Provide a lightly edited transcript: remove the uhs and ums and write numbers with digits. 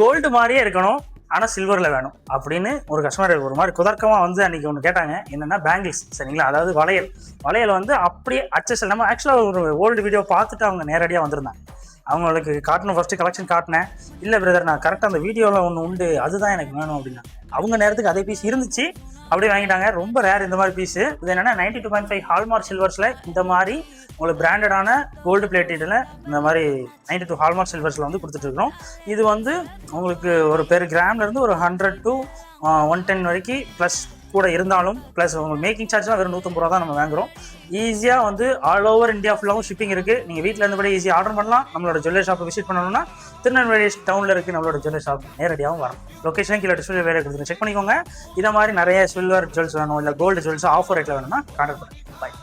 Gold மாதிரியே இருக்கணும் ஆனால் சில்வரில் வேணும் அப்படின்னு ஒரு கஸ்டமர் ஒரு மாதிரி குதர்க்கமாக வந்து அன்றைக்கி ஒன்று கேட்டாங்க. என்னென்னா பேங்கிள்ஸ் சரிங்களா, அதாவது வளையல் வந்து அப்படியே அச்சஸ். நம்ம ஆக்சுவலாக ஒரு ஓல்டு வீடியோ பார்த்துட்டு அவங்க நேரடியாக வந்திருந்தாங்க. அவங்களுக்கு காட்டணும், ஃபஸ்ட்டு கலெக்ஷன் காட்டினேன். இல்லை பிரதர் நான் கரெக்டாக அந்த வீடியோவில் ஒன்று உண்டு அதுதான் எனக்கு வேணும் அப்படின்னாங்க. அவங்க நேரத்துக்கு அதே பீஸ் இருந்துச்சு, அப்படியே வாங்கிட்டாங்க. ரொம்ப ரேர் இந்த மாதிரி பீஸு. இது என்னென்னா 92.5 ஹால்மார்க் சில்வர்ஸில் இந்த மாதிரி உங்களுக்கு பிராண்டடான கோல்டு பிளேட்டடில் இந்த மாதிரி 92 ஹால்மார்க் சில்வர்ஸில் வந்து கொடுத்துட்ருக்கோம். இது வந்து உங்களுக்கு ஒரு பெர் கிராம்லேருந்து ஒரு 100 to 110 வரைக்கும் ப்ளஸ் கூட இருந்தாலும், ப்ளஸ் உங்களுக்கு மேக்கிங் சார்ஜ்லாம் வெறும் 150 ரூபா தான் நம்ம வாங்குகிறோம். ஈஸியாக வந்து ஆல் ஓவர் இந்தியா ஃபுல்லாகவும் ஷிப்பிங் இருக்குது. நீங்கள் வீட்டில் இருந்தபடி ஈஸியாக ஆர்டர் பண்ணலாம். நம்மளோட ஜுவல்லரி ஷாப்பை விசிட் பண்ணணும்னா திருநெல்வேலி டவுனில் இருக்குது நம்மளோட ஜுவல்லரி ஷாப். நேரடியாகவும் வரலாம். லொக்கேஷன் கீழே டிஸ்பிளே வேறு கொடுத்துருங்க, செக் பண்ணிக்கோங்க. இதை மாதிரி நிறைய சில்வர் ஜுவல்ஸ் வேணும், இல்லை கோல்டு ஜுவல்ஸ் ஆஃபர் ரேட்டில் வேணும்னா கான்டாக்ட் பண்ணுங்கள். பாய்.